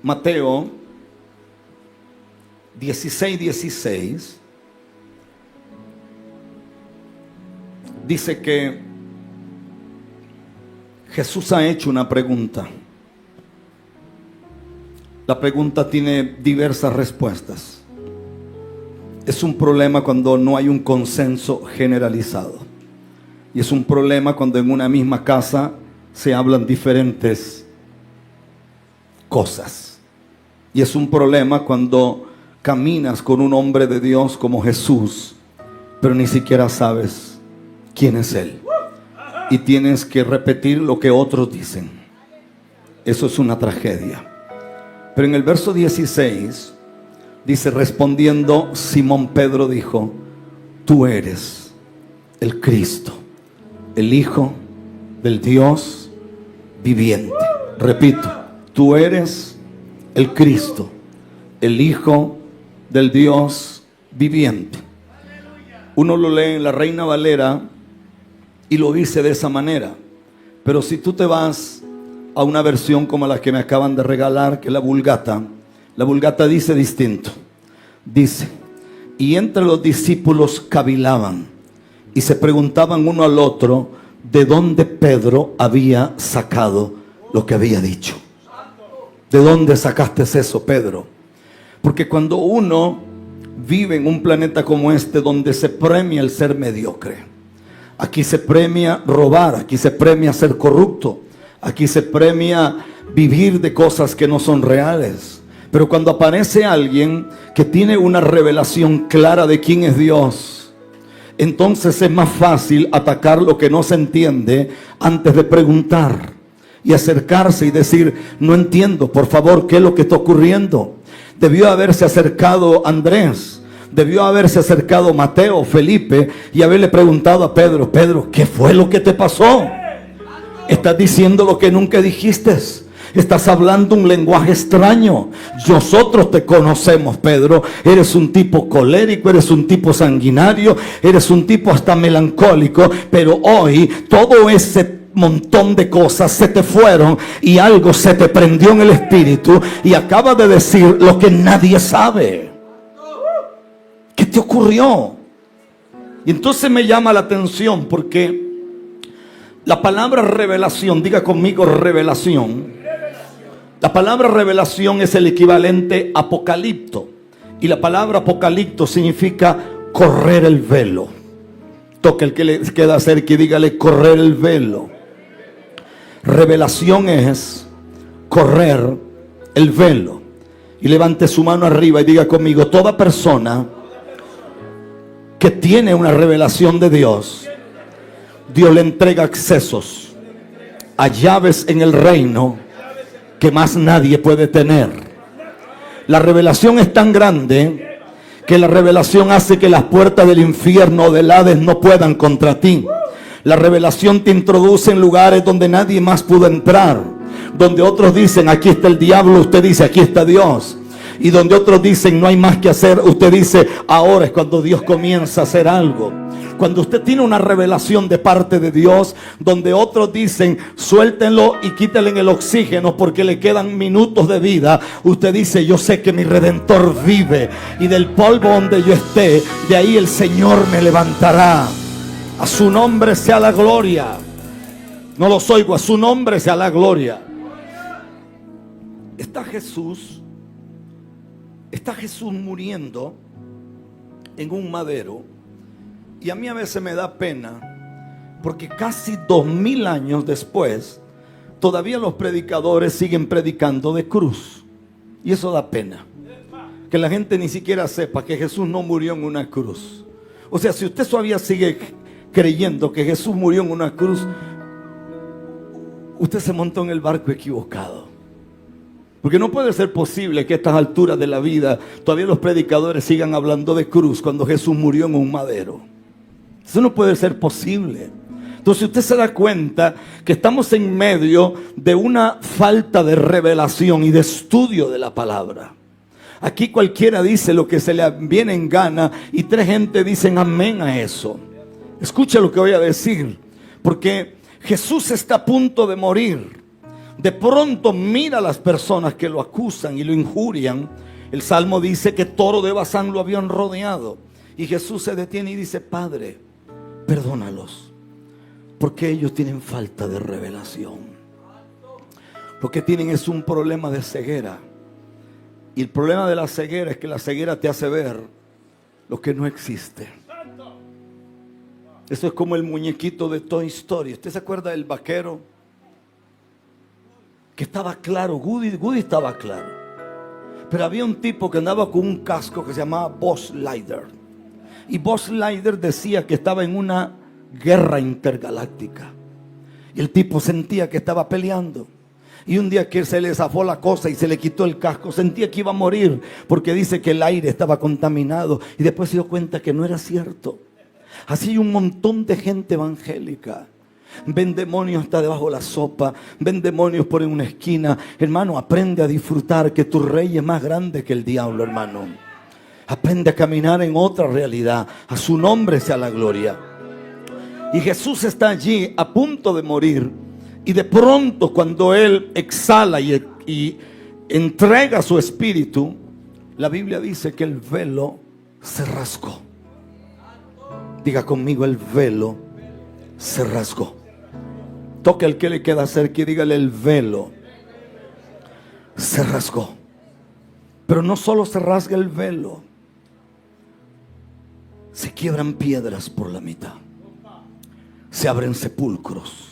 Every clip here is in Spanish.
Mateo 16:16 dice que Jesús ha hecho una pregunta. La pregunta tiene diversas respuestas. Es un problema cuando no hay un consenso generalizado. Y es un problema cuando en una misma casa se hablan diferentes cosas. Y es un problema cuando caminas con un hombre de Dios como Jesús, pero ni siquiera sabes quién es Él. Y tienes que repetir lo que otros dicen. Eso es una tragedia. Pero en el verso 16 dice: respondiendo Simón Pedro dijo: tú eres el Cristo, el Hijo del Dios viviente. Repito, tú eres el Cristo, el Hijo del Dios viviente. Uno lo lee en la Reina Valera y lo dice de esa manera. Pero si tú te vas a una versión como la que me acaban de regalar, que es la Vulgata dice distinto. Dice: y entre los discípulos cavilaban y se preguntaban uno al otro de dónde Pedro había sacado lo que había dicho. ¿De dónde sacaste eso, Pedro? Porque cuando uno vive en un planeta como este, donde se premia el ser mediocre, aquí se premia robar, aquí se premia ser corrupto, aquí se premia vivir de cosas que no son reales. Pero cuando aparece alguien que tiene una revelación clara de quién es Dios, entonces es más fácil atacar lo que no se entiende antes de preguntar y acercarse y decir: no entiendo, por favor, ¿qué es lo que está ocurriendo? Debió haberse acercado Andrés, debió haberse acercado Mateo, Felipe, y haberle preguntado a Pedro: Pedro, ¿qué fue lo que te pasó? Estás diciendo lo que nunca dijiste. Estás hablando un lenguaje extraño. Nosotros te conocemos, Pedro. Eres un tipo colérico, eres un tipo sanguinario, eres un tipo hasta melancólico. Pero hoy todo ese montón de cosas se te fueron y algo se te prendió en el espíritu y acabas de decir lo que nadie sabe. ¿Qué te ocurrió? Y entonces me llama la atención porque la palabra revelación, diga conmigo revelación. La palabra revelación es el equivalente a apocalipto. Y la palabra apocalipto significa correr el velo. Toque el que le queda cerca y dígale: correr el velo. Revelación es correr el velo. Y levante su mano arriba y diga conmigo: toda persona que tiene una revelación de Dios, Dios le entrega accesos a llaves en el reino que más nadie puede tener. La revelación es tan grande que la revelación hace que las puertas del infierno o del Hades no puedan contra ti. La revelación te introduce en lugares donde nadie más pudo entrar, donde otros dicen: aquí está el diablo, usted dice: aquí está Dios. Y donde otros dicen: no hay más que hacer, usted dice: ahora es cuando Dios comienza a hacer algo. Cuando usted tiene una revelación de parte de Dios, donde otros dicen: suéltenlo y quítenle el oxígeno porque le quedan minutos de vida, usted dice: yo sé que mi Redentor vive y del polvo donde yo esté, de ahí el Señor me levantará. A su nombre sea la gloria. No los oigo. A su nombre sea la gloria. Está Jesús muriendo en un madero. Y a mí a veces me da pena, porque casi 2000 años después, todavía los predicadores siguen predicando de cruz. Y eso da pena, que la gente ni siquiera sepa que Jesús no murió en una cruz. O sea, si usted todavía sigue creyendo que Jesús murió en una cruz, usted se montó en el barco equivocado. Porque no puede ser posible que a estas alturas de la vida todavía los predicadores sigan hablando de cruz cuando Jesús murió en un madero. Eso no puede ser posible. Entonces usted se da cuenta que estamos en medio de una falta de revelación y de estudio de la palabra. Aquí cualquiera dice lo que se le viene en gana y tres gente dicen amén a eso. Escucha lo que voy a decir, porque Jesús está a punto de morir. De pronto mira a las personas que lo acusan y lo injurian. El Salmo dice que toro de Bazán lo habían rodeado. Y Jesús se detiene y dice: Padre, perdónalos, porque ellos tienen falta de revelación. Lo que tienen es un problema de ceguera. Y el problema de la ceguera es que la ceguera te hace ver lo que no existe. Eso es como el muñequito de Toy Story. ¿Usted se acuerda del vaquero? Que estaba claro, Woody estaba claro. Pero había un tipo que andaba con un casco que se llamaba Buzz Lightyear. Y Buzz Lightyear decía que estaba en una guerra intergaláctica. Y el tipo sentía que estaba peleando. Y un día que se le zafó la cosa y se le quitó el casco, sentía que iba a morir, porque dice que el aire estaba contaminado. Y después se dio cuenta que no era cierto. Así hay un montón de gente evangélica. Ven demonios hasta debajo de la sopa, ven demonios por en una esquina. Hermano, aprende a disfrutar que tu rey es más grande que el diablo, hermano. Aprende a caminar en otra realidad. A su nombre sea la gloria. Y Jesús está allí a punto de morir. Y de pronto, cuando Él exhala y entrega su espíritu, la Biblia dice que el velo se rasgó. Diga conmigo: el velo se rasgó. Toque al que le queda cerca y dígale: el velo se rasgó. Pero no solo se rasga el velo, se quiebran piedras por la mitad, se abren sepulcros.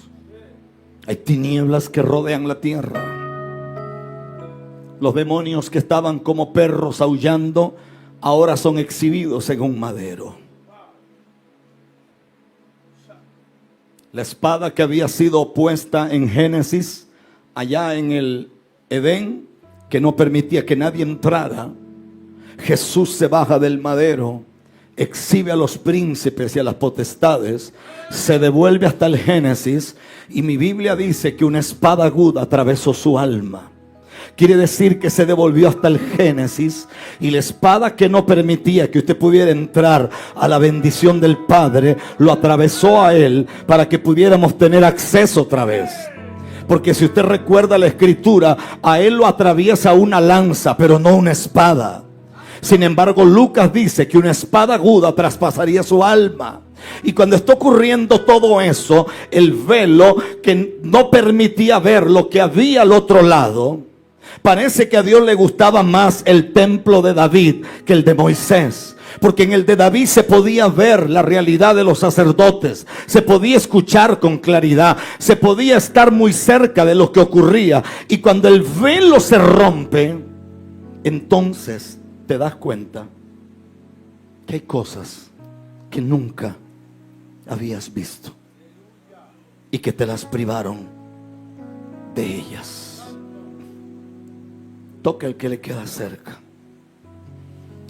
Hay tinieblas que rodean la tierra. Los demonios que estaban como perros aullando ahora son exhibidos en un madero. La espada que había sido puesta en Génesis, allá en el Edén, que no permitía que nadie entrara, Jesús se baja del madero, exhibe a los príncipes y a las potestades, se devuelve hasta el Génesis, y mi Biblia dice que una espada aguda atravesó su alma. Quiere decir que se devolvió hasta el Génesis, y la espada que no permitía que usted pudiera entrar a la bendición del Padre, lo atravesó a Él para que pudiéramos tener acceso otra vez. Porque si usted recuerda la escritura, a Él lo atraviesa una lanza, pero no una espada. Sin embargo, Lucas dice que una espada aguda traspasaría su alma. Y cuando está ocurriendo todo eso, el velo que no permitía ver lo que había al otro lado, parece que a Dios le gustaba más el templo de David que el de Moisés. Porque en el de David se podía ver la realidad de los sacerdotes, se podía escuchar con claridad, se podía estar muy cerca de lo que ocurría. Y cuando el velo se rompe, entonces te das cuenta que hay cosas que nunca habías visto y que te las privaron de ellas. Toque al que le queda cerca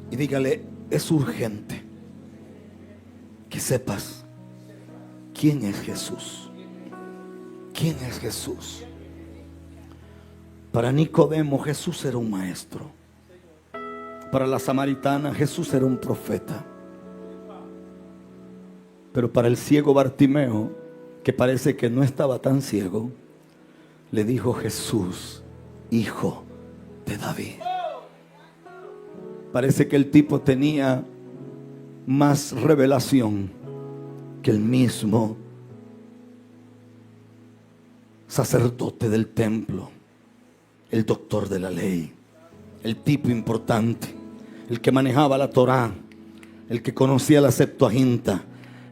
y dígale: es urgente que sepas quién es Jesús. ¿Quién es Jesús? Para Nicodemo, Jesús era un maestro. Para la samaritana, Jesús era un profeta. Pero para el ciego Bartimeo, que parece que no estaba tan ciego, le dijo: Jesús, hijo de David. Parece que el tipo tenía más revelación que el mismo sacerdote del templo, el doctor de la ley, el tipo importante, el que manejaba la Torá, el que conocía la Septuaginta,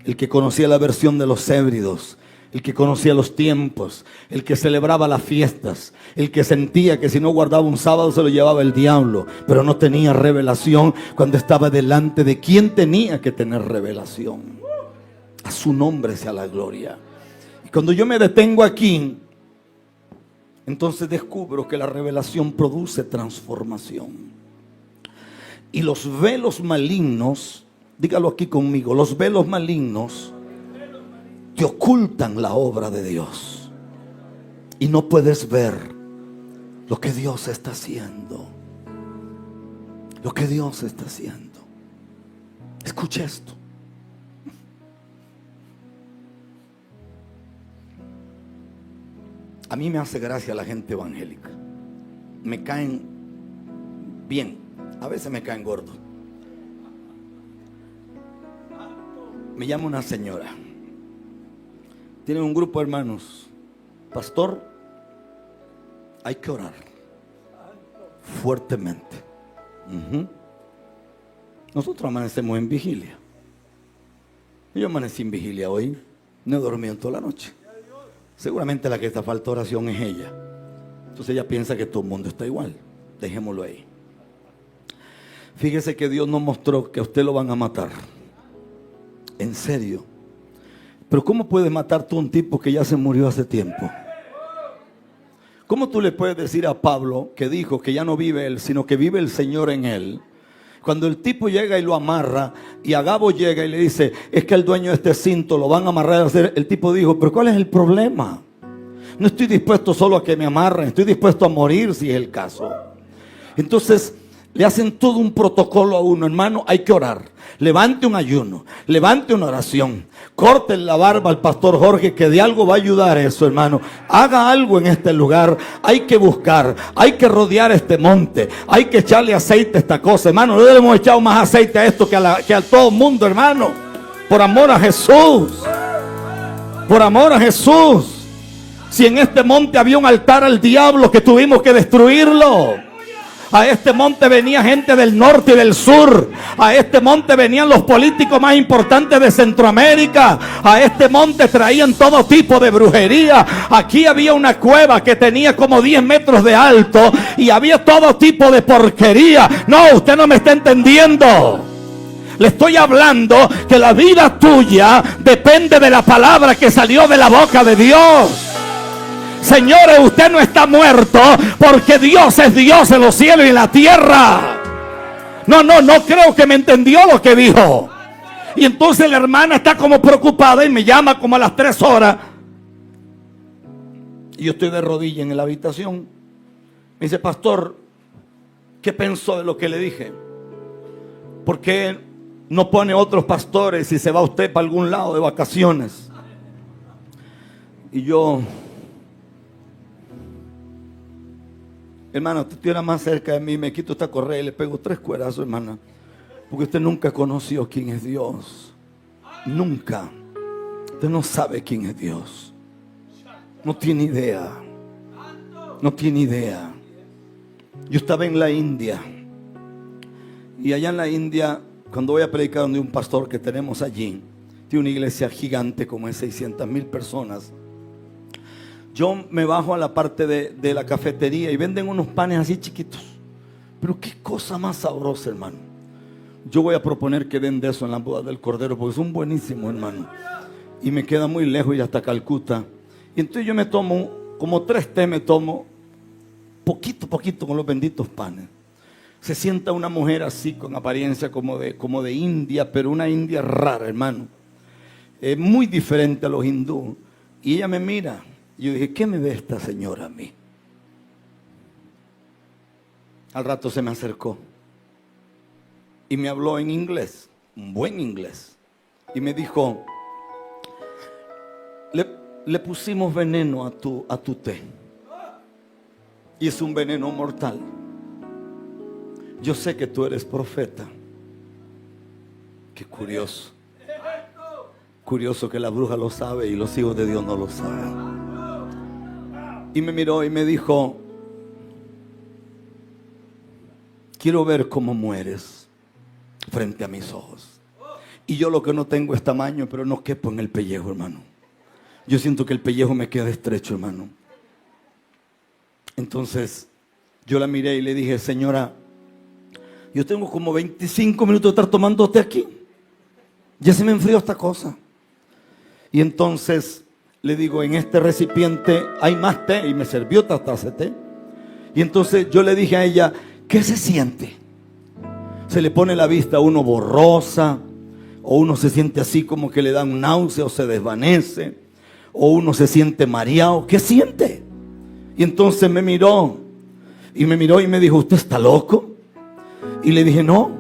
el que conocía la versión de los Hébridos, el que conocía los tiempos, el que celebraba las fiestas, el que sentía que si no guardaba un sábado se lo llevaba el diablo, pero no tenía revelación cuando estaba delante de quien tenía que tener revelación. A su nombre sea la gloria. Y cuando yo me detengo aquí, entonces descubro que la revelación produce transformación. Y los velos malignos, dígalo aquí conmigo, los velos malignos te ocultan la obra de Dios y no puedes ver lo que Dios está haciendo. Lo que Dios está haciendo. Escuche esto. A mí me hace gracia la gente evangélica. Me caen bien. A veces me caen gordos. Me llama una señora. Tienen un grupo de hermanos. Pastor, hay que orar fuertemente. Nosotros amanecemos en vigilia. Yo amanecí en vigilia hoy. No he dormido en toda la noche. Seguramente la que está falta oración es ella. Entonces ella piensa que todo el mundo está igual. Dejémoslo ahí. Fíjese que Dios nos mostró que a usted lo van a matar. En serio. Pero ¿cómo puedes matar tú a un tipo que ya se murió hace tiempo? ¿Cómo tú le puedes decir a Pablo, que dijo que ya no vive él, sino que vive el Señor en él? Cuando el tipo llega y lo amarra, y Agabo llega y le dice, es que el dueño de este cinto lo van a amarrar a hacer. El tipo dijo, pero ¿cuál es el problema? No estoy dispuesto solo a que me amarren, estoy dispuesto a morir si es el caso. Entonces le hacen todo un protocolo a uno. Hermano, hay que orar. Levante un ayuno, levante una oración, corte la barba al pastor Jorge, que de algo va a ayudar eso, hermano. Haga algo en este lugar. Hay que buscar, hay que rodear este monte, hay que echarle aceite a esta cosa, hermano. No le hemos echado más aceite a esto que a todo el mundo, hermano. Por amor a Jesús, por amor a Jesús. Si en este monte había un altar al diablo que tuvimos que destruirlo. A este monte venía gente del norte y del sur. A este monte venían los políticos más importantes de Centroamérica. A este monte traían todo tipo de brujería. Aquí había una cueva que tenía como 10 metros de alto y había todo tipo de porquería. No, usted no me está entendiendo. Le estoy hablando que la vida tuya depende de la palabra que salió de la boca de Dios. Señores, usted no está muerto, porque Dios es Dios en los cielos y en la tierra. No creo que me entendió lo que dijo. Y entonces la hermana está como preocupada y me llama como a las 3 horas. Y yo estoy de rodillas en la habitación. Me dice, pastor, ¿qué pensó de lo que le dije? ¿Por qué no pone otros pastores si se va usted para algún lado de vacaciones? Y yo... Hermano, usted estuviera más cerca de mí, me quito esta correa y le pego 3 cuerazos, hermana. Porque usted nunca conoció quién es Dios. Nunca. Usted no sabe quién es Dios. No tiene idea. No tiene idea. Yo estaba en la India. Y allá en la India, cuando voy a predicar donde un pastor que tenemos allí, tiene una iglesia gigante como de 600,000 personas. Yo me bajo a la parte de la cafetería y venden unos panes así chiquitos. Pero qué cosa más sabrosa, hermano. Yo voy a proponer que den de eso en la boda del Cordero, porque son buenísimos, hermano. Y me queda muy lejos y hasta Calcuta. Y entonces yo me tomo, como 3 té me tomo, poquito con los benditos panes. Se sienta una mujer así, con apariencia como de India, pero una India rara, hermano. Muy diferente a los hindúes. Y ella me mira. Y yo dije, ¿qué me ve esta señora a mí? Al rato se me acercó y me habló en inglés, un buen inglés. Y me dijo, le pusimos veneno a tu té. Y es un veneno mortal. Yo sé que tú eres profeta. Qué curioso. Curioso que la bruja lo sabe y los hijos de Dios no lo saben. Y me miró y me dijo, quiero ver cómo mueres frente a mis ojos. Y yo lo que no tengo es tamaño, pero no quepo en el pellejo, hermano. Yo siento que el pellejo me queda estrecho, hermano. Entonces yo la miré y le dije, señora, yo tengo como 25 minutos de estar tomando té aquí. Ya se me enfrió esta cosa. Y entonces le digo, en este recipiente hay más té. Y me sirvió otra taza de té. Y entonces yo le dije a ella, ¿qué se siente? Se le pone la vista a uno borrosa, o uno se siente así como que le dan náusea o se desvanece, o uno se siente mareado. ¿Qué siente? Y entonces me miró y me dijo, ¿usted está loco? Y le dije, no.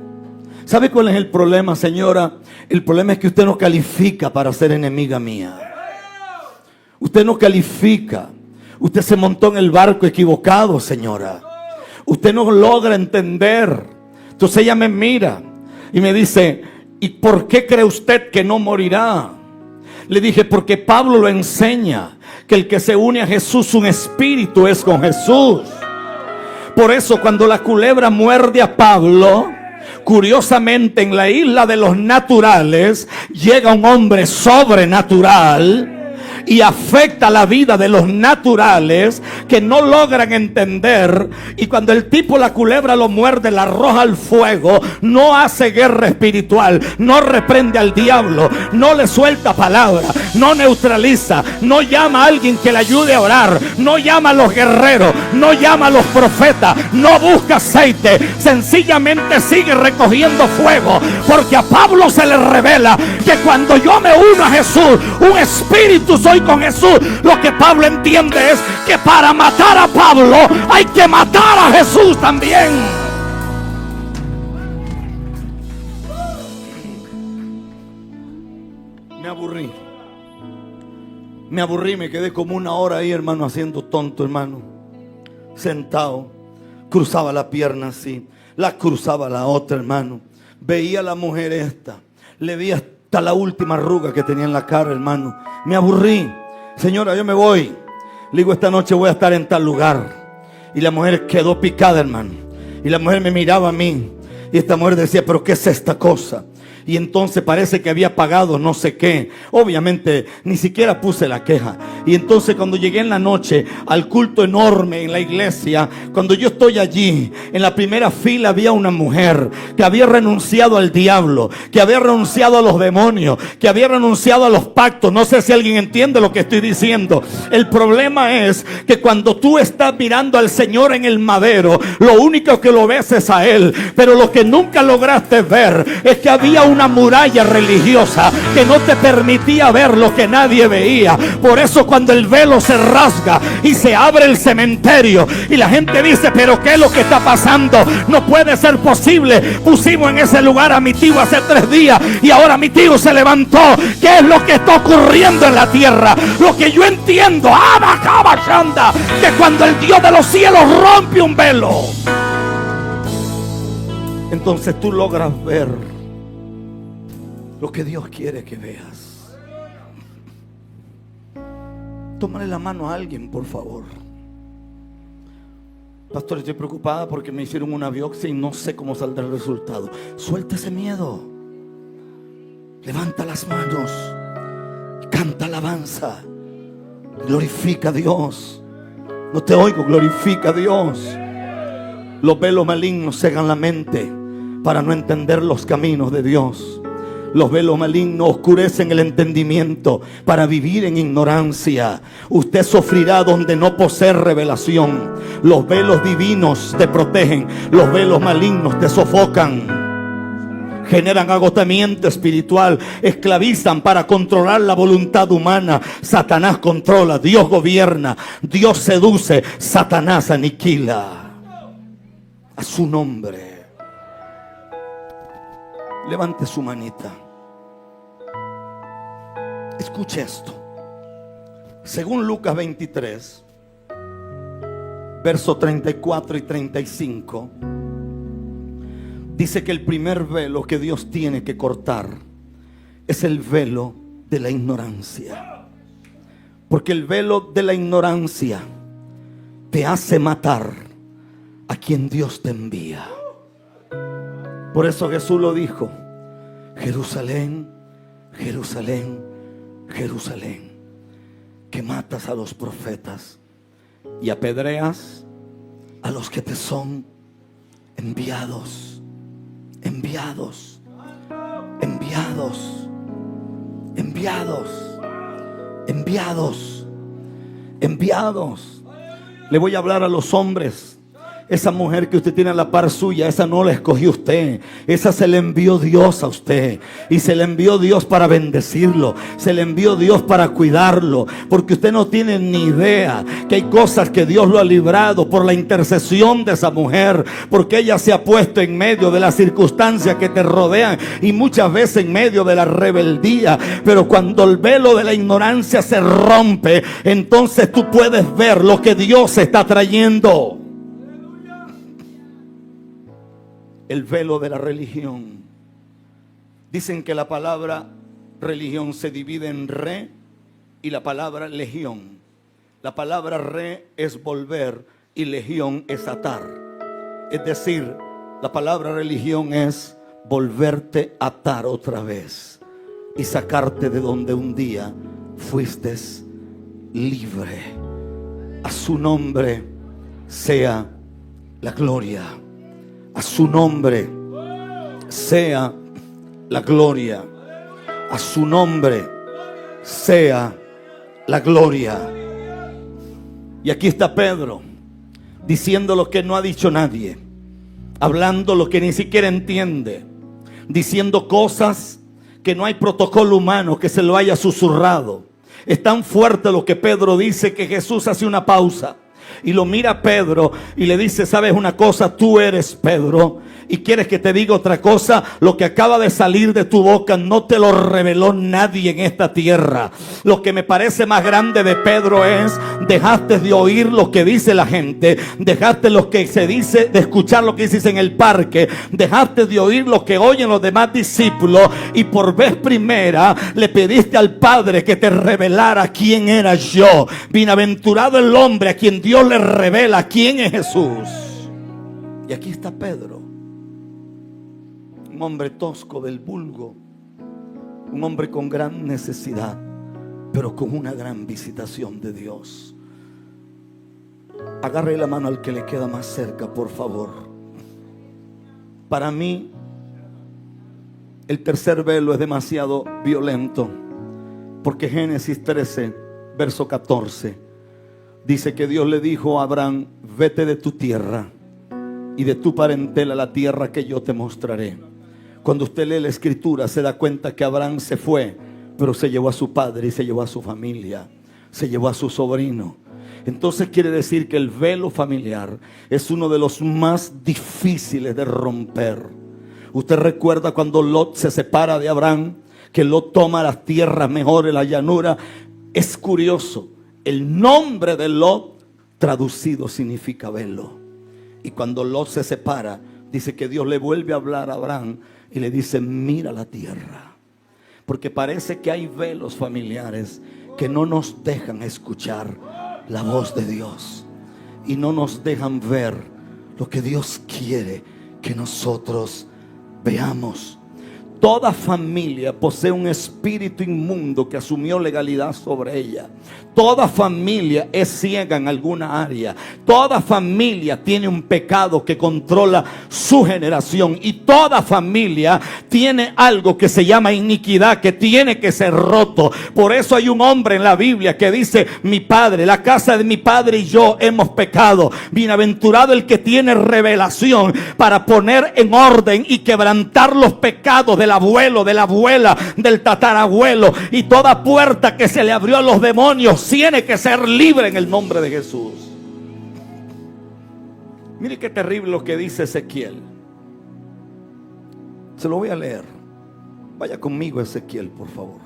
¿Sabe cuál es el problema, señora? El problema es que usted no califica para ser enemiga mía. Usted no califica. Usted se montó en el barco equivocado, señora. Usted no logra entender. Entonces ella me mira y me dice, ¿y por qué cree usted que no morirá? Le dije, porque Pablo lo enseña, que el que se une a Jesús, un espíritu es con Jesús. Por eso cuando la culebra muerde a Pablo, curiosamente en la isla de los naturales llega un hombre sobrenatural y afecta la vida de los naturales que no logran entender. Y cuando el tipo, la culebra, lo muerde, la arroja al fuego, no hace guerra espiritual, no reprende al diablo, no le suelta palabra, no neutraliza, no llama a alguien que le ayude a orar, no llama a los guerreros, no llama a los profetas, no busca aceite, sencillamente sigue recogiendo fuego, porque a Pablo se le revela que cuando yo me uno a Jesús, un espíritu soy con Jesús. Lo que Pablo entiende es que para matar a Pablo hay que matar a Jesús también. Me aburrí, me quedé como una hora ahí, hermano, haciendo tonto, hermano, sentado. Cruzaba la pierna así, la cruzaba la otra, hermano. Veía a la mujer esta, le vi hasta la última arruga que tenía en la cara, hermano. Me aburrí. Señora, yo me voy. Le digo, esta noche voy a estar en tal lugar. Y la mujer quedó picada, hermano. Y la mujer me miraba a mí. Y esta mujer decía, ¿pero qué es esta cosa? Y entonces parece que había pagado no sé qué. Obviamente ni siquiera puse la queja. Y entonces cuando llegué en la noche al culto enorme en la iglesia, cuando yo estoy allí, en la primera fila había una mujer que había renunciado al diablo, que había renunciado a los demonios, que había renunciado a los pactos. No sé si alguien entiende lo que estoy diciendo. El problema es que cuando tú estás mirando al Señor en el madero, lo único que lo ves es a Él. Pero lo que nunca lograste ver es que había una muralla religiosa que no te permitía ver lo que nadie veía. Por eso cuando el velo se rasga y se abre el cementerio y la gente dice, pero ¿qué es lo que está pasando? No puede ser posible. Pusimos en ese lugar a mi tío hace 3 días y ahora mi tío se levantó. ¿Qué es lo que está ocurriendo en la tierra? Lo que yo entiendo, que cuando el Dios de los cielos rompe un velo, entonces tú logras ver lo que Dios quiere que veas. Tómale la mano a alguien, por favor. Pastor, estoy preocupada porque me hicieron una biopsia y no sé cómo saldrá el resultado. Suelta ese miedo. Levanta las manos. Canta alabanza. Glorifica a Dios. No te oigo, glorifica a Dios. Los velos malignos cegan la mente para no entender los caminos de Dios. Los velos malignos oscurecen el entendimiento para vivir en ignorancia. Usted sufrirá donde no posee revelación. Los velos divinos te protegen. Los velos malignos te sofocan. Generan agotamiento espiritual. Esclavizan para controlar la voluntad humana. Satanás controla, Dios gobierna. Dios seduce, Satanás aniquila. A su nombre. Levante su manita. Escuche esto. Según Lucas 23, versos 34 y 35, dice que el primer velo que Dios tiene que cortar es el velo de la ignorancia. Porque el velo de la ignorancia te hace matar a quien Dios te envía. Por eso Jesús lo dijo: Jerusalén, Jerusalén, Jerusalén, que matas a los profetas y apedreas a los que te son enviados, enviados, enviados, enviados, enviados, enviados. Le voy a hablar a los hombres Esa mujer que usted tiene a la par suya, esa no la escogió usted. Esa se le envió Dios a usted. Y se le envió Dios para bendecirlo. Se le envió Dios para cuidarlo. Porque usted no tiene ni idea que hay cosas que Dios lo ha librado por la intercesión de esa mujer. Porque ella se ha puesto en medio de las circunstancias que te rodean. Y muchas veces en medio de la rebeldía. Pero cuando el velo de la ignorancia se rompe, entonces tú puedes ver lo que Dios está trayendo. El velo de la religión. Dicen que la palabra religión se divide en re y la palabra legión. La palabra re es volver y legión es atar. Es decir, la palabra religión es volverte a atar otra vez y sacarte de donde un día fuiste libre. A su nombre sea la gloria. A su nombre sea la gloria. A su nombre sea la gloria. Y aquí está Pedro diciendo lo que no ha dicho nadie, hablando lo que ni siquiera entiende, diciendo cosas que no hay protocolo humano que se lo haya susurrado. Es tan fuerte lo que Pedro dice que Jesús hace una pausa y lo mira a Pedro y le dice: ¿sabes una cosa? Tú eres Pedro. ¿Y quieres que te diga otra cosa? Lo que acaba de salir de tu boca no te lo reveló nadie en esta tierra. Lo que me parece más grande de Pedro es: dejaste de oír lo que dice la gente, dejaste lo que se dice, de escuchar lo que dices en el parque, dejaste de oír lo que oyen los demás discípulos, y por vez primera le pediste al Padre que te revelara quién era yo. Bienaventurado el hombre a quien Dios le revela quién es Jesús. Y aquí está Pedro, un hombre tosco del vulgo, un hombre con gran necesidad, pero con una gran visitación de Dios. Agarre la mano al que le queda más cerca, por favor. Para mí, el tercer velo es demasiado violento, porque Génesis 13, verso 14, dice que Dios le dijo a Abraham: vete de tu tierra y de tu parentela a la tierra que yo te mostraré. Cuando usted lee la escritura se da cuenta que Abraham se fue, pero se llevó a su padre y se llevó a su familia, se llevó a su sobrino. Entonces quiere decir que el velo familiar es uno de los más difíciles de romper. Usted recuerda cuando Lot se separa de Abraham, que Lot toma las tierras mejores, la llanura. Es curioso, el nombre de Lot traducido significa velo. Y cuando Lot se separa, dice que Dios le vuelve a hablar a Abraham y le dice: mira la tierra. Porque parece que hay velos familiares que no nos dejan escuchar la voz de Dios y no nos dejan ver lo que Dios quiere que nosotros veamos. Toda familia posee un espíritu inmundo que asumió legalidad sobre ella. Toda familia es ciega en alguna área. Toda familia tiene un pecado que controla su generación. Y toda familia tiene algo que se llama iniquidad, que tiene que ser roto. Por eso hay un hombre en la Biblia que dice: mi padre, la casa de mi padre y yo hemos pecado. Bienaventurado el que tiene revelación para poner en orden y quebrantar los pecados del abuelo, de la abuela, del tatarabuelo. Y toda puerta que se le abrió a los demonios tiene que ser libre en el nombre de Jesús. Mire qué terrible lo que dice Ezequiel. Se lo voy a leer. Vaya conmigo a Ezequiel, por favor.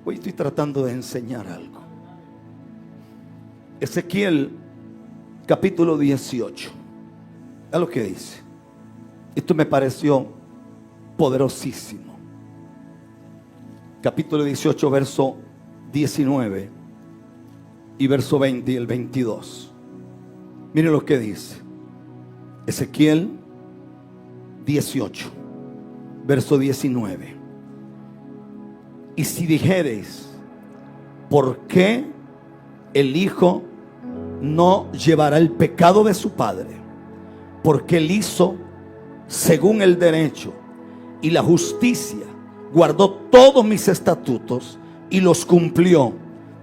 Hoy estoy tratando de enseñar algo. Ezequiel capítulo 18. Vea lo que dice. Esto me pareció poderosísimo. Capítulo 18, verso 19 y verso 20 y el 22. Miren lo que dice. Ezequiel 18, verso 19. Y si dijereis: ¿por qué el hijo no llevará el pecado de su padre? Porque él hizo según el derecho y la justicia, guardó todos mis estatutos y los cumplió,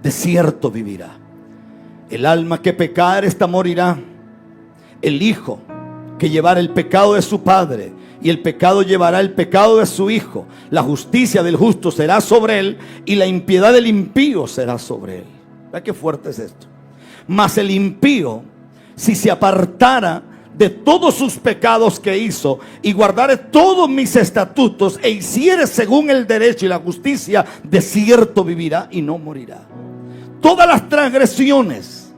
de cierto vivirá. El alma que pecare, esta morirá. El hijo que llevara el pecado de su padre, y el pecado llevará el pecado de su hijo. La justicia del justo será sobre él, y la impiedad del impío será sobre él. ¿Vea qué fuerte es esto? Mas el impío, si se apartara de todos sus pecados que hizo, y guardare todos mis estatutos, e hiciere según el derecho y la justicia, de cierto vivirá y no morirá. Todas las transgresiones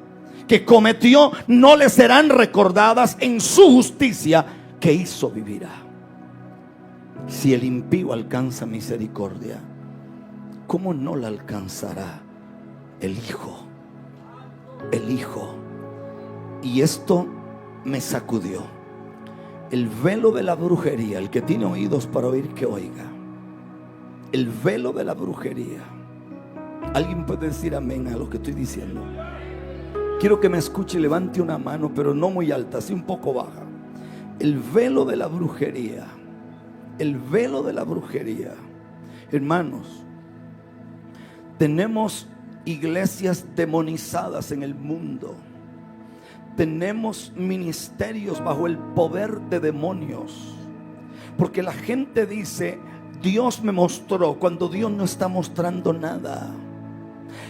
que cometió no le serán recordadas, en su justicia que hizo vivirá. Si el impío alcanza misericordia, ¿cómo no la alcanzará el Hijo? El Hijo. Y esto me sacudió. El velo de la brujería. El que tiene oídos para oír, que oiga. El velo de la brujería. ¿Alguien puede decir amén a lo que estoy diciendo? Quiero que me escuche y levante una mano, pero no muy alta, así un poco baja. El velo de la brujería. El velo de la brujería. Hermanos, tenemos iglesias demonizadas en el mundo. Tenemos ministerios bajo el poder de demonios. Porque la gente dice: Dios me mostró, cuando Dios no está mostrando nada.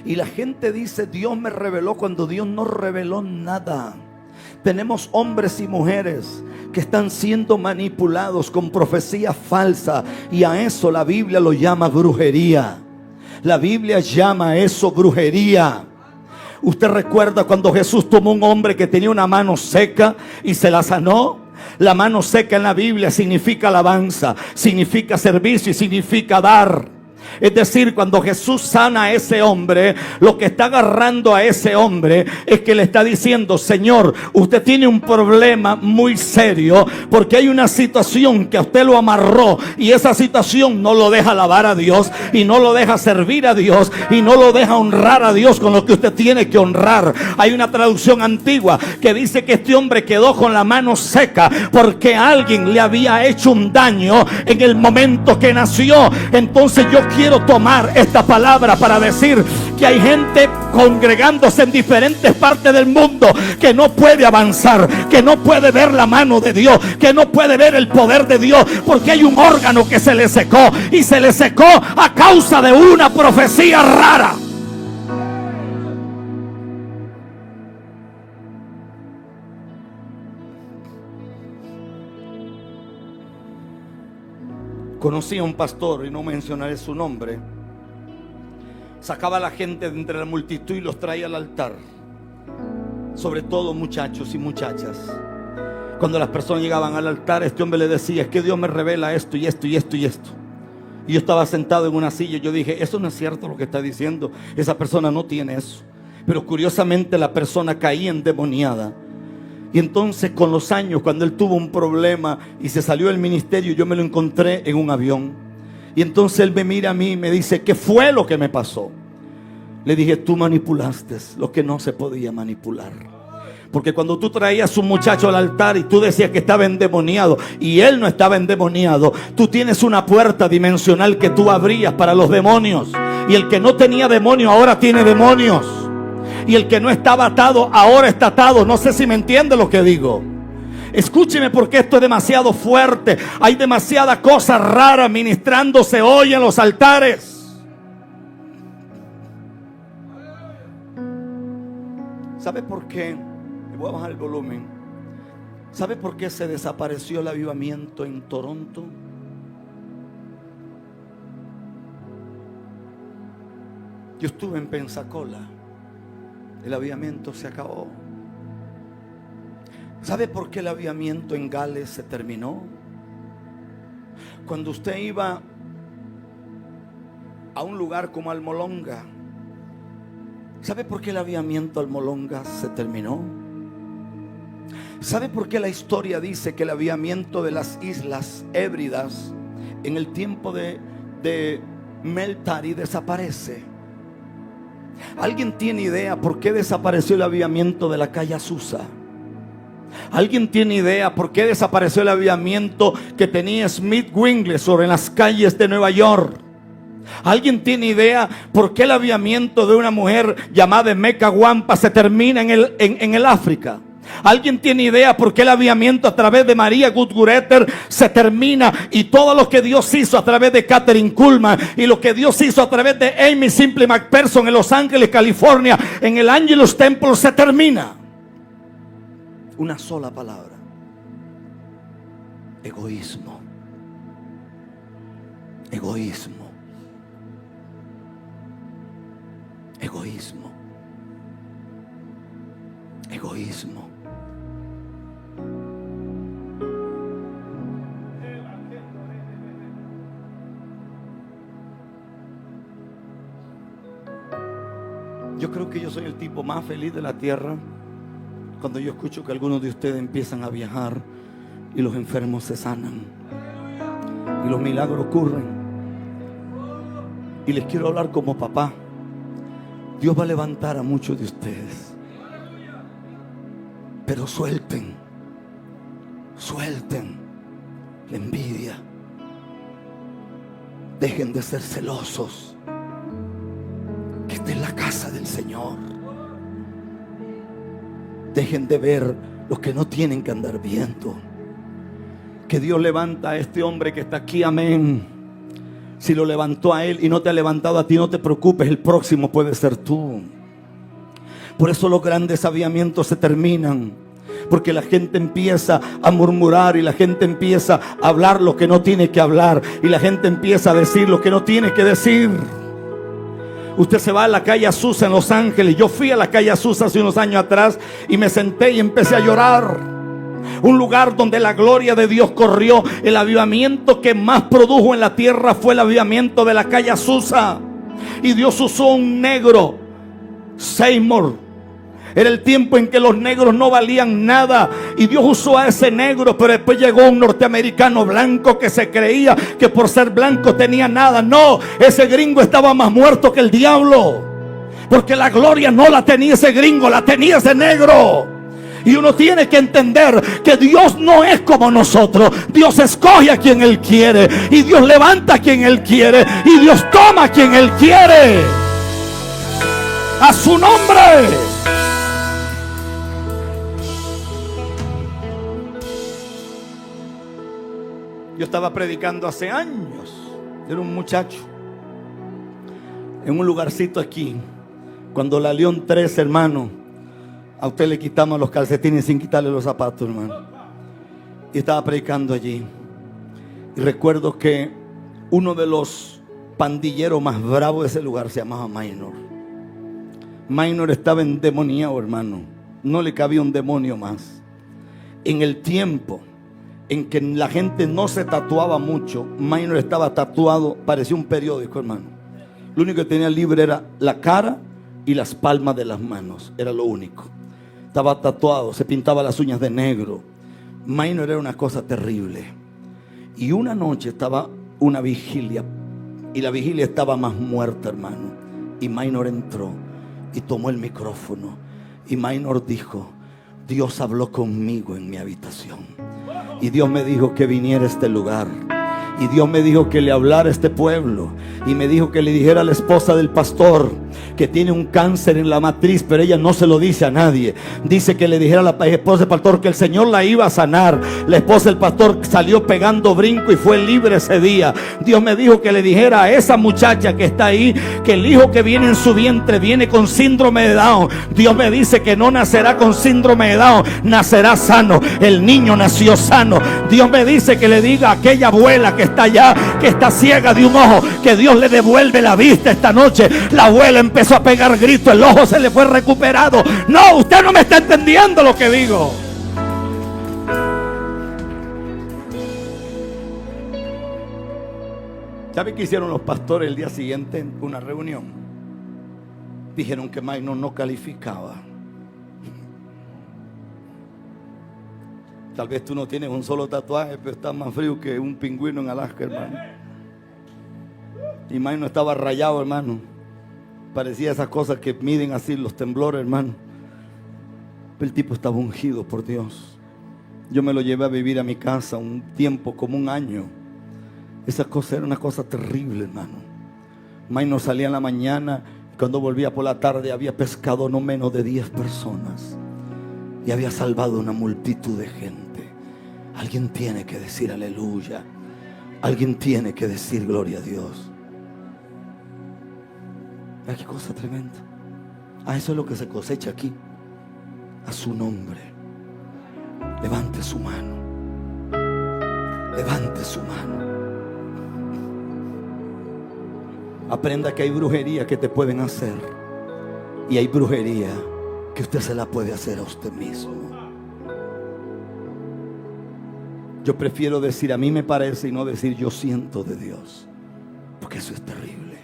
Y la gente dice: Dios me reveló, cuando Dios no reveló nada. Tenemos hombres y mujeres que están siendo manipulados con profecía falsa, y a eso la Biblia lo llama brujería. La Biblia llama a eso brujería. ¿Usted recuerda cuando Jesús tomó un hombre que tenía una mano seca y se la sanó? La mano seca en la Biblia significa alabanza, significa servicio y significa dar. Es decir, cuando Jesús sana a ese hombre, lo que está agarrando a ese hombre es que le está diciendo: Señor, usted tiene un problema muy serio, porque hay una situación que a usted lo amarró, y esa situación no lo deja alabar a Dios, y no lo deja servir a Dios, y no lo deja honrar a Dios con lo que usted tiene que honrar. Hay una traducción antigua que dice que este hombre quedó con la mano seca porque alguien le había hecho un daño en el momento que nació. Entonces yo quiero tomar esta palabra para decir que hay gente congregándose en diferentes partes del mundo que no puede avanzar, que no puede ver la mano de Dios, que no puede ver el poder de Dios, porque hay un órgano que se le secó, y se le secó a causa de una profecía rara. Conocí a un pastor, y no mencionaré su nombre. Sacaba a la gente de entre la multitud y los traía al altar. Sobre todo muchachos y muchachas. Cuando las personas llegaban al altar, este hombre le decía: es que Dios me revela esto y esto y esto y esto. Y yo estaba sentado en una silla y yo dije: eso no es cierto lo que está diciendo. Esa persona no tiene eso. Pero curiosamente la persona caía endemoniada. Y entonces, con los años, cuando él tuvo un problema y se salió del ministerio, yo me lo encontré en un avión. Y entonces él me mira a mí y me dice: ¿qué fue lo que me pasó? Le dije: tú manipulaste lo que no se podía manipular. Porque cuando tú traías un muchacho al altar y tú decías que estaba endemoniado y él no estaba endemoniado, tú tienes una puerta dimensional que tú abrías para los demonios. Y el que no tenía demonio ahora tiene demonios. Y el que no estaba atado ahora está atado. No sé si me entiende lo que digo. Escúcheme, porque esto es demasiado fuerte. Hay demasiada cosa rara ministrándose hoy en los altares. ¿Sabe por qué? Le voy a bajar el volumen. ¿Sabe por qué se desapareció el avivamiento en Toronto? Yo estuve en Pensacola. El avivamiento se acabó. ¿Sabe por qué el avivamiento en Gales se terminó? Cuando usted iba a un lugar como Almolonga, ¿sabe por qué el avivamiento Almolonga se terminó? ¿Sabe por qué la historia dice que el avivamiento de las Islas Hébridas en el tiempo de Meltari desaparece? ¿Alguien tiene idea por qué desapareció el avivamiento de la calle Azusa? ¿Alguien tiene idea por qué desapareció el avivamiento que tenía Smith Wigglesworth en las calles de Nueva York? ¿Alguien tiene idea por qué el avivamiento de una mujer llamada Emeka Wampa se termina en el África? ¿Alguien tiene idea por qué el avivamiento a través de María Gutgureter se termina, y todo lo que Dios hizo a través de Catherine Kuhlman y lo que Dios hizo a través de Amy Simple McPherson en Los Ángeles, California, en el Angelus Temple, se termina? Una sola palabra: egoísmo. Egoísmo. Egoísmo. Egoísmo. Yo creo que yo soy el tipo más feliz de la tierra cuando yo escucho que algunos de ustedes empiezan a viajar y los enfermos se sanan y los milagros ocurren. Y les quiero hablar como papá. Dios va a levantar a muchos de ustedes, pero suelten la envidia. Dejen de ser celosos. Que esta es la casa del Señor. Dejen de ver lo que no tienen que andar viendo. Que Dios levanta a este hombre que está aquí, amén. Si lo levantó a él y no te ha levantado a ti, no te preocupes, el próximo puede ser tú. Por eso los grandes avivamientos se terminan, porque la gente empieza a murmurar y la gente empieza a hablar lo que no tiene que hablar, y la gente empieza a decir lo que no tiene que decir. Usted se va a la calle Azusa en Los Ángeles. Yo fui a la calle Azusa hace unos años atrás y me senté y empecé a llorar. Un lugar donde la gloria de Dios corrió. El avivamiento que más produjo en la tierra fue el avivamiento de la calle Azusa. Y Dios usó un negro, Seymour. Era el tiempo en que los negros no valían nada, y Dios usó a ese negro. Pero después llegó un norteamericano blanco que se creía que por ser blanco tenía nada. No, ese gringo estaba más muerto que el diablo, porque la gloria no la tenía ese gringo, la tenía ese negro. Y uno tiene que entender que Dios no es como nosotros. Dios escoge a quien Él quiere, y Dios levanta a quien Él quiere, y Dios toma a quien Él quiere. A su nombre. Yo estaba predicando hace años. Era un muchacho en un lugarcito aquí. Cuando la León 3, hermano, a usted le quitamos los calcetines sin quitarle los zapatos, hermano. Y estaba predicando allí. Y recuerdo que uno de los pandilleros más bravos de ese lugar se llamaba Minor. Minor estaba endemoniado, hermano. No le cabía un demonio más. En el tiempo en que la gente no se tatuaba mucho, Minor estaba tatuado, parecía un periódico, hermano. Lo único que tenía libre era la cara y las palmas de las manos. Era lo único. Estaba tatuado, se pintaba las uñas de negro. Minor era una cosa terrible. Y una noche estaba una vigilia, y la vigilia estaba más muerta, hermano. Y Minor entró y tomó el micrófono, y Minor dijo: Dios habló conmigo en mi habitación, y Dios me dijo que viniera a este lugar, y Dios me dijo que le hablara a este pueblo, y me dijo que le dijera a la esposa del pastor que tiene un cáncer en la matriz, pero ella no se lo dice a nadie. Dice que le dijera a la esposa del pastor que el Señor la iba a sanar. La esposa del pastor salió pegando brinco y fue libre ese día. Dios me dijo que le dijera a esa muchacha que está ahí que el hijo que viene en su vientre viene con síndrome de Down. Dios me dice que no nacerá con síndrome de Down, nacerá sano. El niño nació sano. Dios me dice que le diga a aquella abuela que está allá, que está ciega de un ojo, que Dios le devuelve la vista esta noche. La abuela empezó a pegar gritos, el ojo se le fue recuperado. No, usted no me está entendiendo lo que digo. ¿Sabe qué hicieron los pastores el día siguiente en una reunión? Dijeron que Minor no calificaba. Tal vez tú no tienes un solo tatuaje, pero estás más frío que un pingüino en Alaska, hermano. Y Minor estaba rayado, hermano. Parecía esas cosas que miden así los temblores, hermano. Pero el tipo estaba ungido por Dios. Yo me lo llevé a vivir a mi casa un tiempo, como un año. Esa cosa era una cosa terrible, hermano. Maino salía en la mañana, cuando volvía por la tarde había pescado no menos de 10 personas y había salvado una multitud de gente. Alguien tiene que decir aleluya. Alguien tiene que decir gloria a Dios. ¿Qué cosa tremenda? Eso es lo que se cosecha aquí. A su nombre. Levante su mano. Levante su mano. Aprenda que hay brujería que te pueden hacer. Y hay brujería que usted se la puede hacer a usted mismo. Yo prefiero decir a mí me parece y no decir yo siento de Dios, porque eso es terrible.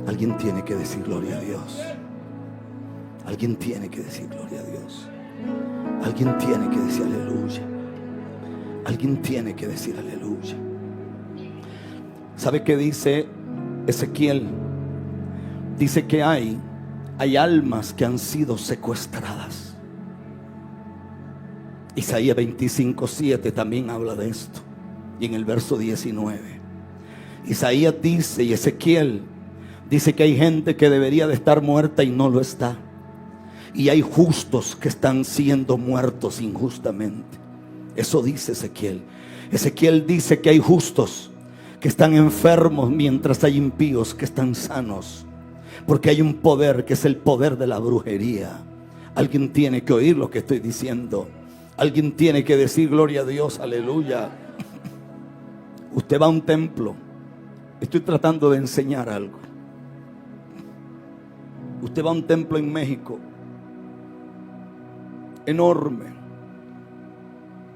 Alguien tiene que decir gloria a Dios. Alguien tiene que decir gloria a Dios. Alguien tiene que decir aleluya. Alguien tiene que decir aleluya. ¿Sabe qué dice Ezequiel? Dice que hay almas que han sido secuestradas. Isaías 25:7 también habla de esto. Y en el verso 19 Isaías dice, y Ezequiel dice que hay gente que debería de estar muerta y no lo está. Y hay justos que están siendo muertos injustamente. Eso dice Ezequiel. Ezequiel dice que hay justos que están enfermos mientras hay impíos que están sanos. Porque hay un poder que es el poder de la brujería. Alguien tiene que oír lo que estoy diciendo. Alguien tiene que decir gloria a Dios, aleluya. Usted va a un templo. Estoy tratando de enseñar algo. Usted va a un templo en México, enorme,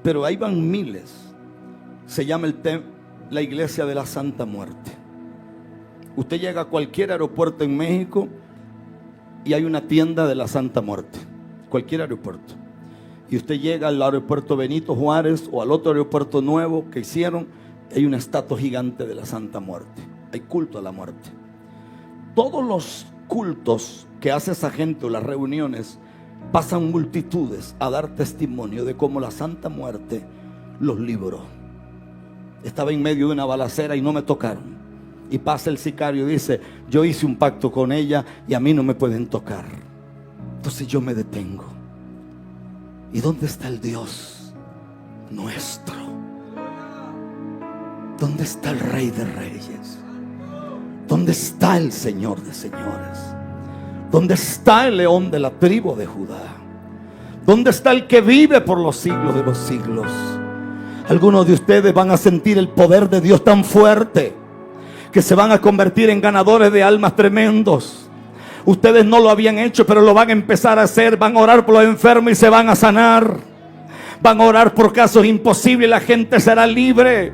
pero ahí van miles. Se llama la iglesia de la Santa Muerte. Usted llega a cualquier aeropuerto en México y hay una tienda de la Santa Muerte. Cualquier aeropuerto. Y usted llega al aeropuerto Benito Juárez o al otro aeropuerto nuevo que hicieron, hay una estatua gigante de la Santa Muerte. Hay culto a la muerte. Todos los cultos que hace esa gente o las reuniones, pasan multitudes a dar testimonio de cómo la Santa Muerte los libró. Estaba en medio de una balacera y no me tocaron. Y pasa el sicario y dice, yo hice un pacto con ella y a mí no me pueden tocar. Entonces yo me detengo. ¿Y dónde está el Dios nuestro? ¿Dónde está el Rey de Reyes? ¿Dónde está el Señor de Señores? ¿Dónde está el León de la tribu de Judá? ¿Dónde está el que vive por los siglos de los siglos? Algunos de ustedes van a sentir el poder de Dios tan fuerte que se van a convertir en ganadores de almas tremendos. Ustedes no lo habían hecho, pero lo van a empezar a hacer. Van a orar por los enfermos y se van a sanar. Van a orar por casos imposibles y la gente será libre.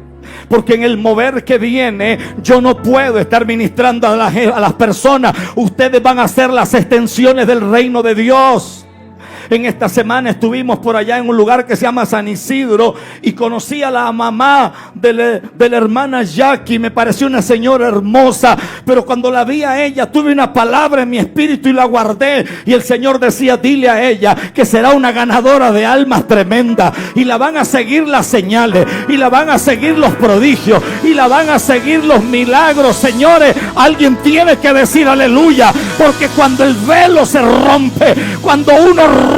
Porque en el mover que viene, yo no puedo estar ministrando a las personas. Ustedes van a ser las extensiones del reino de Dios. En esta semana estuvimos por allá en un lugar que se llama San Isidro y conocí a la mamá de la hermana Jackie. Me pareció una señora hermosa, pero cuando la vi a ella tuve una palabra en mi espíritu y la guardé. Y el Señor decía, dile a ella que será una ganadora de almas tremenda. Y la van a seguir las señales, y la van a seguir los prodigios, y la van a seguir los milagros. Señores, alguien tiene que decir aleluya, porque cuando el velo se rompe, cuando uno rompe,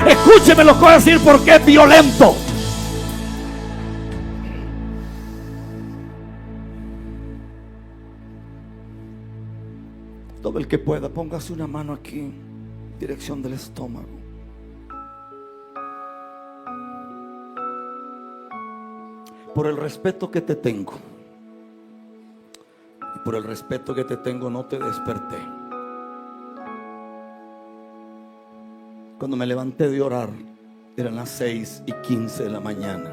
escúcheme lo que voy a decir porque es violento. Todo el que pueda, póngase una mano aquí, dirección del estómago. Por el respeto que te tengo y por el respeto que te tengo, no te desperté. Cuando me levanté de orar, eran las 6:15 de la mañana.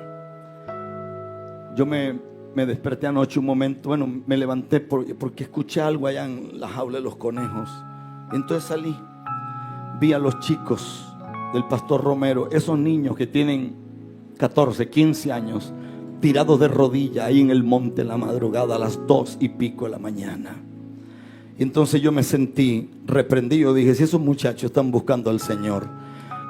Yo me desperté anoche un momento. Bueno, me levanté porque escuché algo allá en la jaula de los conejos. Entonces salí, vi a los chicos del pastor Romero, esos niños que tienen 14, 15 años, tirados de rodillas ahí en el monte en la madrugada a las 2:00 de la mañana. Y entonces yo me sentí reprendido. Dije, si esos muchachos están buscando al Señor,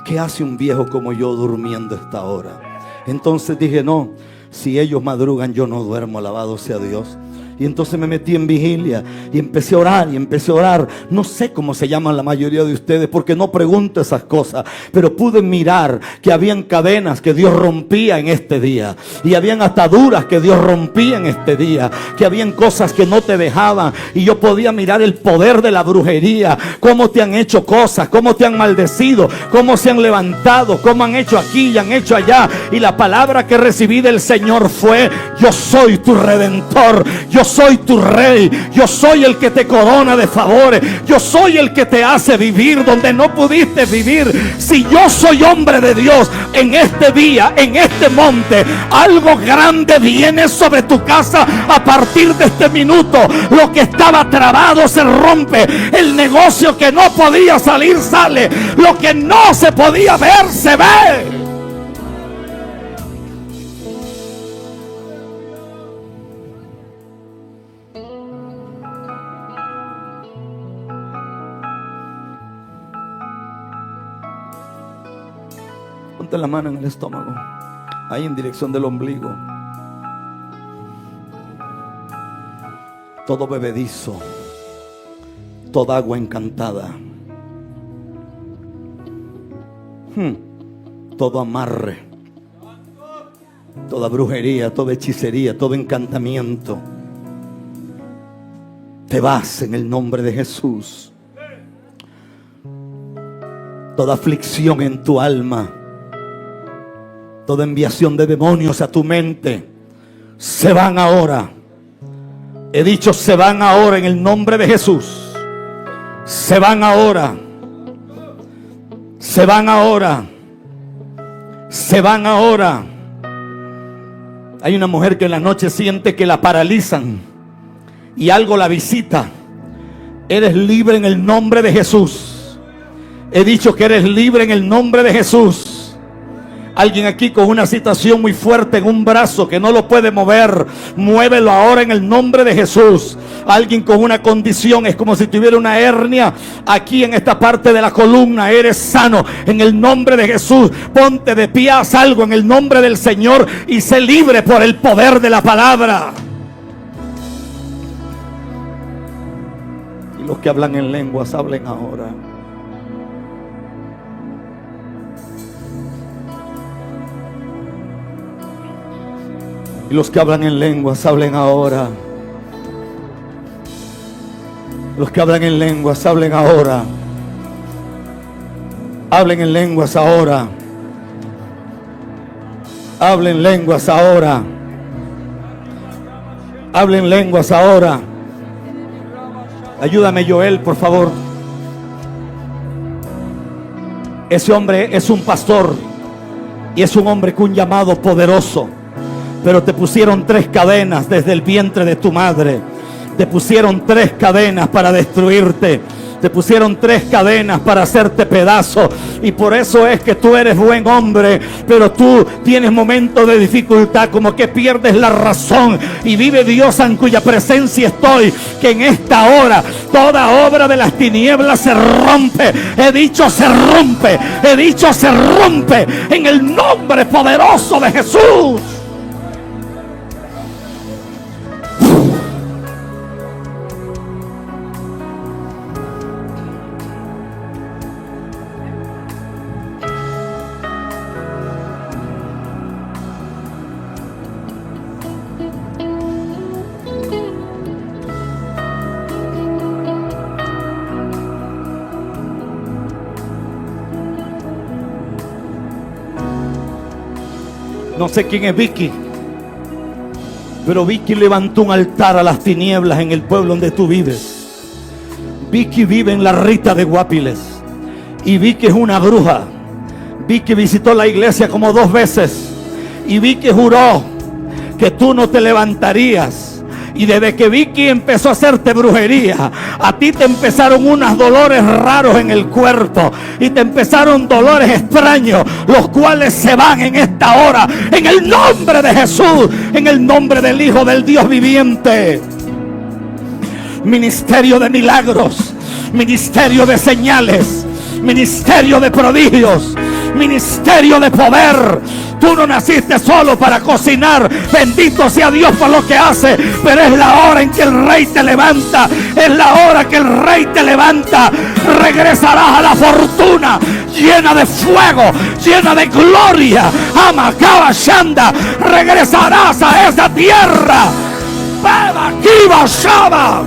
¿qué hace un viejo como yo durmiendo a esta hora? Entonces dije, no, si ellos madrugan yo no duermo, alabado sea Dios. Y entonces me metí en vigilia y empecé a orar. No sé cómo se llaman la mayoría de ustedes, porque no pregunto esas cosas, pero pude mirar que habían cadenas que Dios rompía en este día, y habían ataduras que Dios rompía en este día, que habían cosas que no te dejaban, y yo podía mirar el poder de la brujería, cómo te han hecho cosas, cómo te han maldecido, cómo se han levantado, cómo han hecho aquí y han hecho allá. Y la palabra que recibí del Señor fue: yo soy tu redentor, yo soy tu rey, yo soy el que te corona de favores, yo soy el que te hace vivir donde no pudiste vivir. Si yo soy hombre de Dios, en este día, en este monte, algo grande viene sobre tu casa a partir de este minuto. Lo que estaba trabado se rompe, el negocio que no podía salir sale, lo que no se podía ver se ve. Ponte la mano en el estómago, ahí en dirección del ombligo. Todo bebedizo, toda agua encantada, todo amarre, toda brujería, toda hechicería, todo encantamiento, te vas en el nombre de Jesús. Toda aflicción en tu alma, toda enviación de demonios a tu mente, se van ahora. He dicho, se van ahora en el nombre de Jesús. Se van ahora. Se van ahora. Se van ahora. Hay una mujer que en la noche siente que la paralizan y algo la visita. Eres libre en el nombre de Jesús. He dicho que eres libre en el nombre de Jesús. Alguien aquí con una situación muy fuerte en un brazo que no lo puede mover, muévelo ahora en el nombre de Jesús. Alguien con una condición, es como si tuviera una hernia aquí en esta parte de la columna, eres sano en el nombre de Jesús. Ponte de pie, haz algo en el nombre del Señor y sé libre por el poder de la palabra. Y los que hablan en lenguas, hablen ahora. Y los que hablan en lenguas, hablen ahora. Los que hablan en lenguas, hablen ahora. Hablen en lenguas ahora. Hablen lenguas ahora. Hablen lenguas ahora. Ayúdame, Joel, por favor. Ese hombre es un pastor y es un hombre con un llamado poderoso. Pero te pusieron 3 cadenas desde el vientre de tu madre. Te pusieron 3 cadenas para destruirte. Te pusieron 3 cadenas para hacerte pedazo. Y por eso es que tú eres buen hombre, pero tú tienes momentos de dificultad, como que pierdes la razón. Y vive Dios en cuya presencia estoy, que en esta hora toda obra de las tinieblas se rompe. He dicho se rompe. He dicho se rompe en el nombre poderoso de Jesús. No sé quién es Vicky, pero Vicky levantó un altar a las tinieblas en el pueblo donde tú vives. Vicky vive en la Rita de Guapiles y Vicky es una bruja. Vicky visitó la iglesia como 2 veces y Vicky juró que tú no te levantarías. Y desde que Vicky empezó a hacerte brujería, a ti te empezaron unos dolores raros en el cuerpo y te empezaron dolores extraños, los cuales se van en esta hora, en el nombre de Jesús, en el nombre del Hijo del Dios viviente. Ministerio de milagros, ministerio de señales, ministerio de prodigios, ministerio de poder. Tú no naciste solo para cocinar. Bendito sea Dios por lo que hace. Pero es la hora en que el Rey te levanta. Es la hora que el Rey te levanta. Regresarás a la fortuna llena de fuego, llena de gloria. Amacaba Shanda. Regresarás a esa tierra. Beba Kiba Shaba.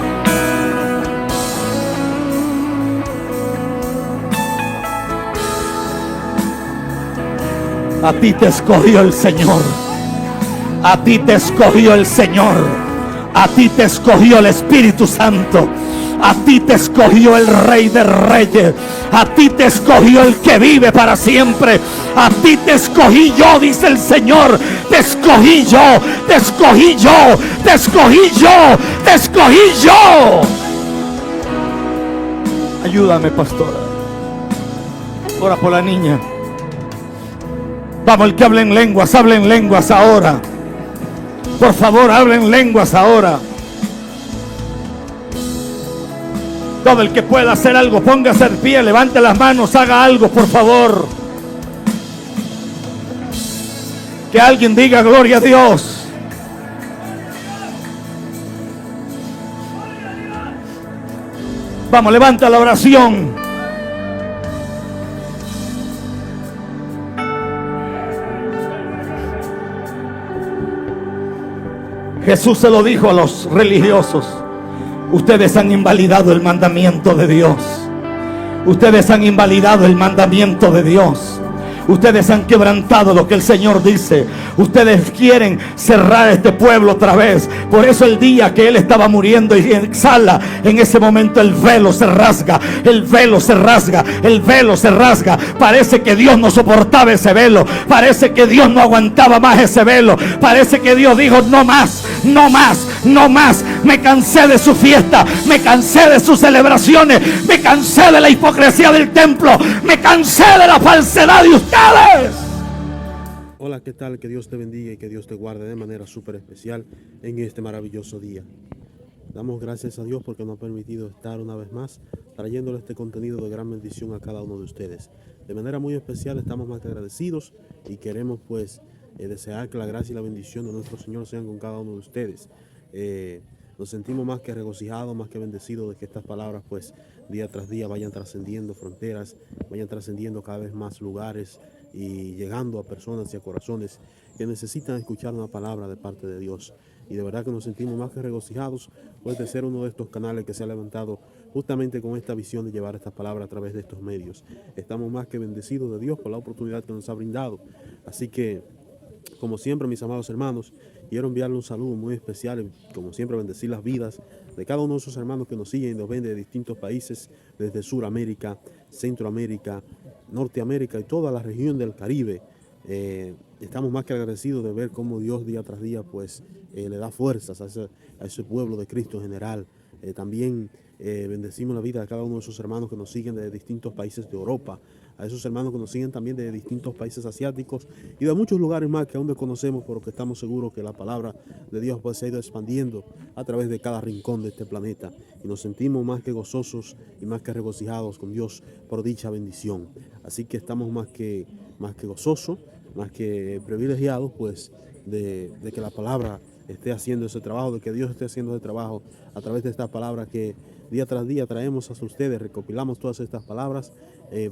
A ti te escogió el Señor. A ti te escogió el Señor. A ti te escogió el Espíritu Santo. A ti te escogió el Rey de Reyes. A ti te escogió el que vive para siempre. A ti te escogí yo, dice el Señor. Te escogí yo. Te escogí yo. Te escogí yo. Te escogí yo. Ayúdame, pastora. Ora por la niña. Vamos, el que hable en lenguas ahora. Por favor, hablen lenguas ahora. Todo el que pueda hacer algo, póngase de pie, levante las manos, haga algo, por favor. Que alguien diga gloria a Dios. Vamos, levanta la oración. Jesús se lo dijo a los religiosos: ustedes han invalidado el mandamiento de Dios. Ustedes han invalidado el mandamiento de Dios. Ustedes han quebrantado lo que el Señor dice. Ustedes quieren cerrar este pueblo otra vez. Por eso el día que Él estaba muriendo y exhala, en ese momento el velo se rasga. El velo se rasga. El velo se rasga. Parece que Dios no soportaba ese velo. Parece que Dios no aguantaba más ese velo. Parece que Dios dijo: no más, no más, no más. Me cansé de su fiesta. Me cansé de sus celebraciones. Me cansé de la hipocresía del templo. Me cansé de la falsedad de ustedes. Hola, ¿qué tal? Que Dios te bendiga y que Dios te guarde de manera súper especial en este maravilloso día. Damos gracias a Dios porque nos ha permitido estar una vez más trayéndole este contenido de gran bendición a cada uno de ustedes. De manera muy especial estamos más que agradecidos y queremos desear que la gracia y la bendición de nuestro Señor sean con cada uno de ustedes. Nos sentimos más que regocijados, más que bendecidos de que estas palabras día tras día vayan trascendiendo fronteras, vayan trascendiendo cada vez más lugares y llegando a personas y a corazones que necesitan escuchar una palabra de parte de Dios. Y de verdad que nos sentimos más que regocijados de ser uno de estos canales que se ha levantado justamente con esta visión de llevar estas palabras a través de estos medios. Estamos más que bendecidos de Dios por la oportunidad que nos ha brindado. Así que, como siempre, mis amados hermanos, quiero enviarle un saludo muy especial y, como siempre, bendecir las vidas de cada uno de esos hermanos que nos siguen y nos ven de distintos países, desde Suramérica, Centroamérica, Norteamérica y toda la región del Caribe. Estamos más que agradecidos de ver cómo Dios día tras día le da fuerzas a ese pueblo de Cristo en general. También bendecimos la vida de cada uno de esos hermanos que nos siguen de distintos países de Europa, a esos hermanos que nos siguen también de distintos países asiáticos y de muchos lugares más que aún desconocemos, pero que estamos seguros que la palabra de Dios se ha ido expandiendo a través de cada rincón de este planeta, y nos sentimos más que gozosos y más que regocijados con Dios por dicha bendición. Así que estamos más que gozosos, más que privilegiados de que la palabra esté haciendo ese trabajo, de que Dios esté haciendo ese trabajo a través de esta palabra que día tras día traemos hacia ustedes. Recopilamos todas estas palabras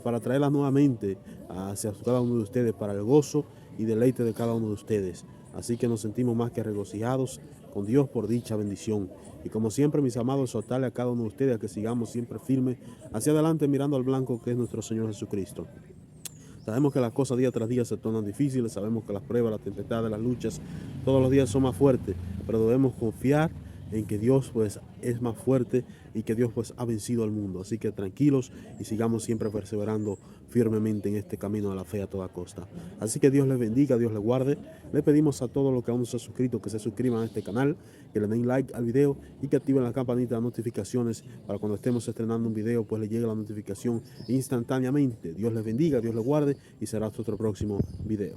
para traerlas nuevamente hacia cada uno de ustedes, para el gozo y deleite de cada uno de ustedes. Así que nos sentimos más que regocijados con Dios por dicha bendición. Y como siempre, mis amados, exhortarle a cada uno de ustedes a que sigamos siempre firmes hacia adelante, mirando al blanco que es nuestro Señor Jesucristo. Sabemos que las cosas día tras día se tornan difíciles, sabemos que las pruebas, las tempestades, las luchas, todos los días son más fuertes, pero debemos confiar en que Dios es más fuerte y que Dios ha vencido al mundo. Así que tranquilos y sigamos siempre perseverando firmemente en este camino de la fe a toda costa. Así que Dios les bendiga, Dios les guarde. Le pedimos a todos los que aún no se han suscrito que se suscriban a este canal, que le den like al video y que activen la campanita de notificaciones para cuando estemos estrenando un video le llegue la notificación instantáneamente. Dios les bendiga, Dios les guarde y será hasta otro próximo video.